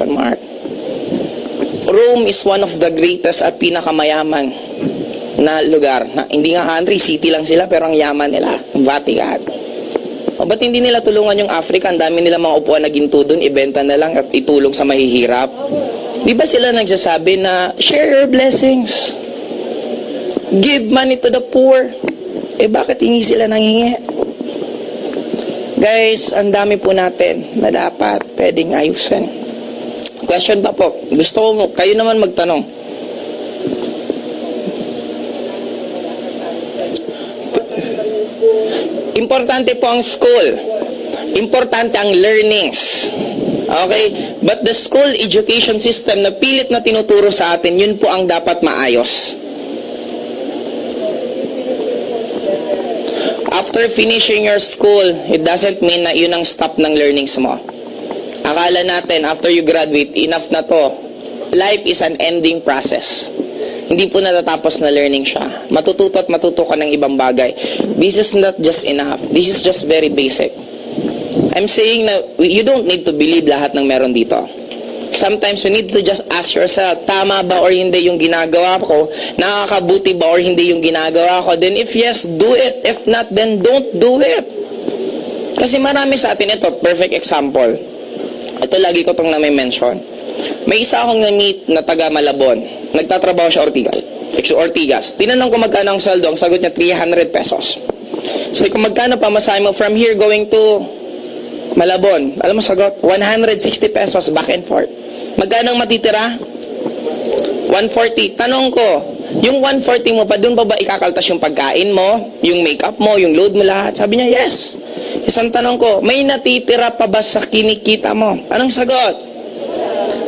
mark. Rome is one of the greatest at pinakamayaman na lugar. Na, hindi nga country, city lang sila, pero ang yaman nila, ang Vatican. O ba't hindi nila tulungan yung Africa? Ang dami nila mga upuan na ginto doon, ibenta na lang at itulong sa mahihirap. Di ba sila nagsasabi na, share your blessings. Give money to the poor. Eh bakit hingi sila nanghingi? Guys, ang dami po natin na dapat pwedeng ayusin. Question pa po. Gusto ko, kayo naman magtanong. Importante po ang school. Importante ang learnings. Okay? But the school education system na pilit na tinuturo sa atin, yun po ang dapat maayos. After finishing your school, it doesn't mean na yun ang stop ng learnings mo. Akala natin, after you graduate, enough na to. Life is an ending process. Hindi po natatapos na learning siya. Matututo at matuto ka ng ibang bagay. This is not just enough. This is just very basic. I'm saying na you don't need to believe lahat ng meron dito. Sometimes you need to just ask yourself, tama ba or hindi yung ginagawa ko? Nakakabuti ba or hindi yung ginagawa ko? Then if yes, do it. If not, then don't do it. Kasi marami sa atin ito, perfect example. Ito lagi ko itong na-mention. May isa akong na-meet na taga Malabon. Nagtatrabaho siya Ortigas. Tinanong ko magkano ang sweldo. Ang sagot niya, 300 pesos. So kung magkano pa masahe mo from here going to Malabon? Alam mo sagot? 160 pesos back and forth. Magkano ang matitira? 140. Tanong ko, yung 140 mo pa, doon pa ba ikakaltas yung pagkain mo, yung makeup mo, yung load mo lahat? Sabi niya, yes. Isang tanong ko, may natitira pa ba sa kinikita mo? Anong sagot?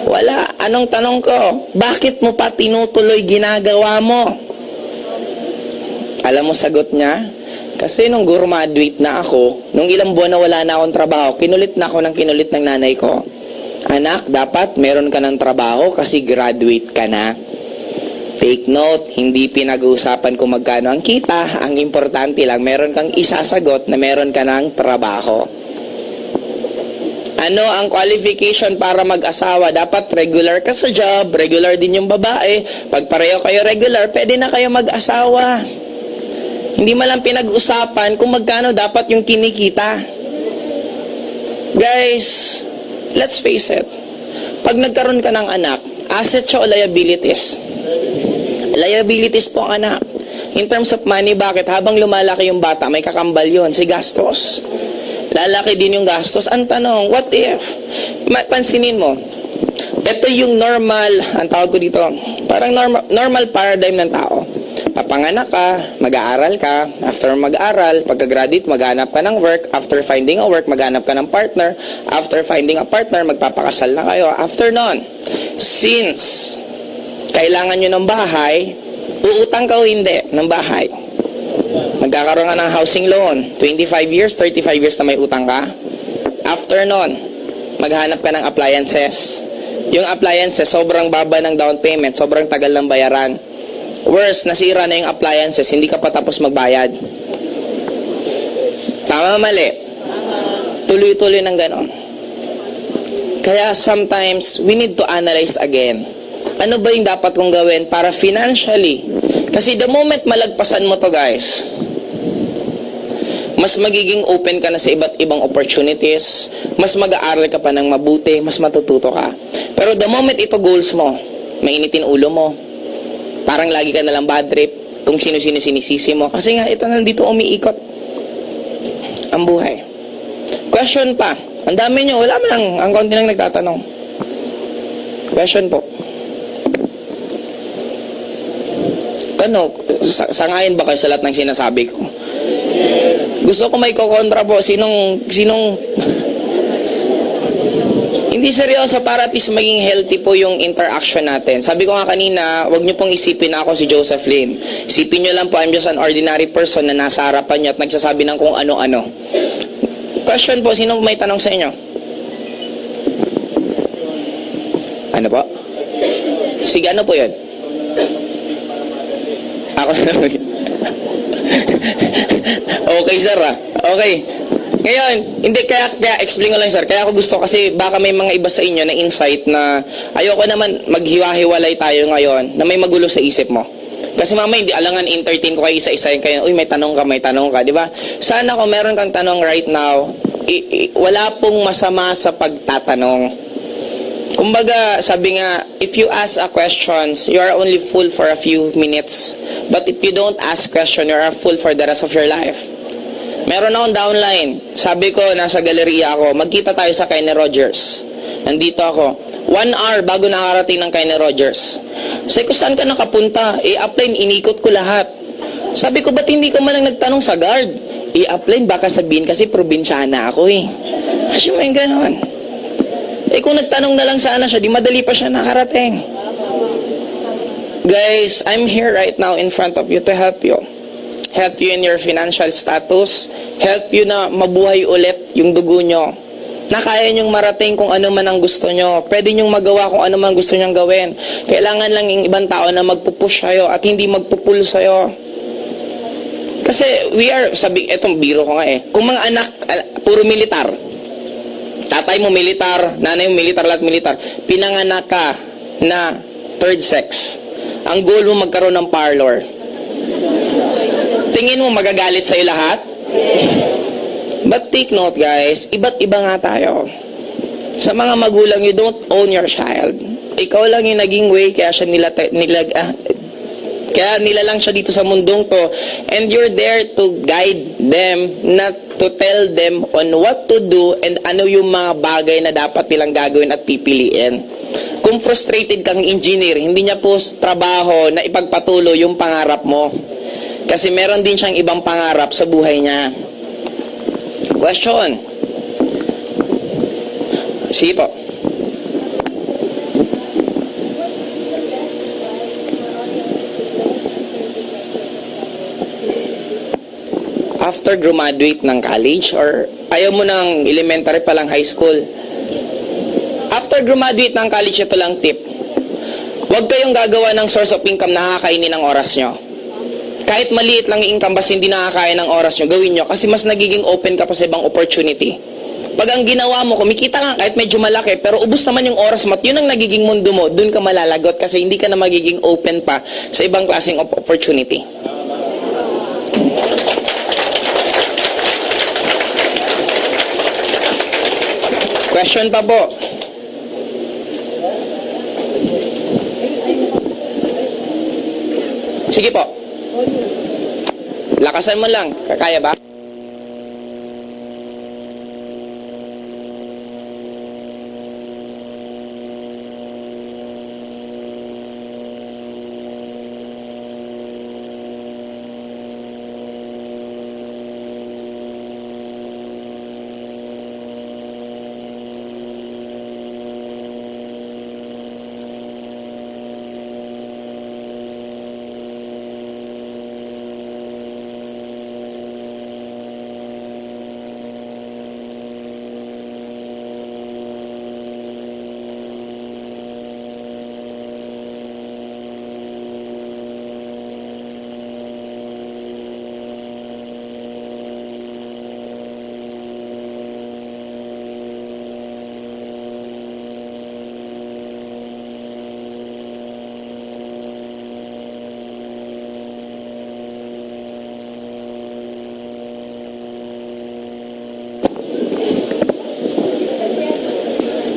Wala. Anong tanong ko? Bakit mo pa tinutuloy ginagawa mo? Alam mo sagot niya? Kasi nung graduate na ako, nung ilang buwan na wala na akong trabaho, kinulit na ako ng nanay ko. Anak, dapat meron ka ng trabaho kasi graduate ka na. Take note, hindi pinag-uusapan kung magkano ang kita. Ang importante lang, meron kang isasagot na meron ka ng trabaho. Ano ang qualification para mag-asawa? Dapat regular ka sa job, regular din yung babae. Pag pareho kayo regular, pwede na kayo mag-asawa. Hindi man lang pinag-usapan kung magkano dapat yung kinikita. Guys, let's face it. Pag nagkaroon ka ng anak, asset siya o liabilities? Liabilities po ang anak. In terms of money, bakit? Habang lumalaki yung bata, may kakambal yun, si gastos. Lalaki din yung gastos. Ang tanong, what if? Pansinin mo, ito yung normal, ang tawag ko dito, parang normal paradigm ng tao. Papanganak ka, mag-aaral ka, after mag-aaral, pagka-graduate, maghanap ka ng work, after finding a work, maghanap ka ng partner, after finding a partner, magpapakasal na kayo. After nun, since kailangan nyo ng bahay, uutang ka o hindi ng bahay. Magkakaroon ka ng housing loan, 25 years, 35 years na may utang ka. After nun, maghanap ka ng appliances. Yung appliances, sobrang baba ng down payment, sobrang tagal ng bayaran. Worse, nasira na yung appliances, hindi ka pa tapos magbayad. Tama mali? Tuloy-tuloy ng ganon. Kaya sometimes, we need to analyze again. Ano ba yung dapat kong gawin para financially? Kasi the moment malagpasan mo to guys, mas magiging open ka na sa iba't ibang opportunities, mas mag-aaral ka pa ng mabuti, mas matututo ka. Pero the moment ito goals mo, mainitin ulo mo, parang lagi ka nalang bad trip, kung sino-sino sinisisi mo. Kasi nga, ito nandito umiikot ang buhay. Question pa. Ang dami nyo, wala man lang, ang konti lang nagtatanong. Question po. Ano, sangayon ba kayo sa lahat ng sinasabi ko? Gusto ko may kukontra po. Sinong hindi seryoso para at least maging healthy po yung interaction natin. Sabi ko nga kanina, wag niyo pong isipin na ako si Joseph Lim. Isipin niyo lang po, I'm just an ordinary person na nasa harapan niyo at nagsasabi ng kung ano-ano. Question po, sino may tanong sa inyo? Ano po? Sige, ano po yun? Ako na. Okay, sir ah. Okay. Ngayon, hindi, kaya explain ko lang sir, kaya ako gusto kasi baka may mga iba sa inyo na insight na ayoko naman maghiwa-hiwalay tayo ngayon na may magulo sa isip mo. Kasi mamaya hindi alangan entertain ko kayo isa-isa kayo, uy may tanong ka, di ba? Sana kung meron kang tanong right now, wala pong masama sa pagtatanong. Kumbaga, sabi nga, if you ask a questions, you are only full for a few minutes. But if you don't ask question, you are full for the rest of your life. Meron akong downline. Sabi ko, nasa galeriya ako, magkita tayo sa Kenny Rogers. Nandito ako. 1 hour bago nakarating ng Kenny Rogers. Sabi ko, saan ka nakapunta? I-apply, inikot ko lahat. Sabi ko, ba't hindi ka man lang nagtanong sa guard? I-apply, baka sabihin kasi probinsyana ako eh. Kasi may ganon. Kung nagtanong na lang sana siya, di madali pa siya nakarating. Guys, I'm here right now in front of you to help you. Help you in your financial status, help you na mabuhay ulit yung dugo nyo, na kaya nyong marating kung ano man ang gusto nyo, pwede nyong magawa kung ano man gusto nyong gawin. Kailangan lang yung ibang tao na magpupush sa'yo at hindi magpupul sa'yo. Kasi we are, sabi, etong biro ko nga eh, kung mga anak, puro militar, tatay mo militar, nanay mo militar, lahat militar, pinanganak ka na third sex, ang goal mo magkaroon ng parlor. Tingin mo magagalit sa'yo lahat? But take note guys, iba't iba nga tayo. Sa mga magulang, you don't own your child. Ikaw lang yung naging way, kaya nilalang siya dito sa mundong to. And you're there to guide them, not to tell them on what to do and ano yung mga bagay na dapat nilang gagawin at pipiliin. Kung frustrated kang engineer, hindi niya po trabaho na ipagpatuloy yung pangarap mo. Kasi meron din siyang ibang pangarap sa buhay niya. Question. Sige po. After graduate ng college or ayaw mo ng elementary pa lang high school? After graduate ng college, ito lang tip. Huwag kayong gagawa ng source of income na nakakainin ng oras nyo. Kahit maliit lang yung income, basta hindi nakakaya ng oras nyo, gawin nyo. Kasi mas nagiging open ka pa sa ibang opportunity. Pag ang ginawa mo, kumikita ka kahit medyo malaki, pero ubos naman yung oras mo at yun ang nagiging mundo mo, dun ka malalagot kasi hindi ka na magiging open pa sa ibang klaseng opportunity. Question pa po? Sige po. Lakasan mo lang. Kaya ba?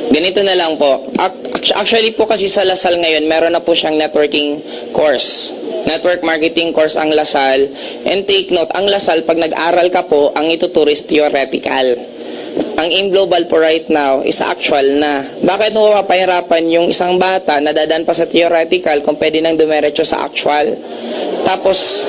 Ganito na lang po. Actually po kasi sa Lasal ngayon, meron na po siyang networking course. Network marketing course ang Lasal. And take note, ang Lasal, pag nag-aral ka po, ang ituturo is theoretical. Ang in global po right now is actual na. Bakit mo mapahirapan yung isang bata na dadaan pa sa theoretical kung pwede nang dumiretso sa actual? Tapos,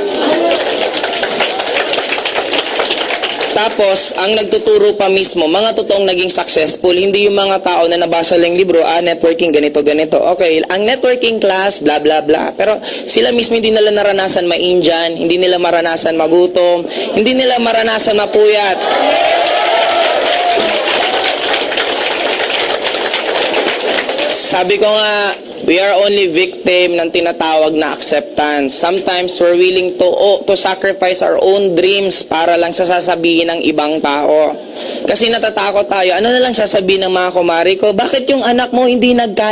ang nagtuturo pa mismo, mga totoong naging successful, hindi yung mga tao na nabasa lang libro, networking, ganito. Okay, ang networking class, blah, blah, blah. Pero sila mismo hindi nila naranasan ma-Indian, hindi nila maranasan magutom, hindi nila maranasan mapuyat. Sabi ko nga, we are only victim ng tinatawag na acceptance. Sometimes we're willing to sacrifice our own dreams para lang sa sasabihin ng ibang tao. Kasi natatakot tayo, ano na lang sasabihin ng mga kumari ko, bakit yung anak mo hindi nagkaya?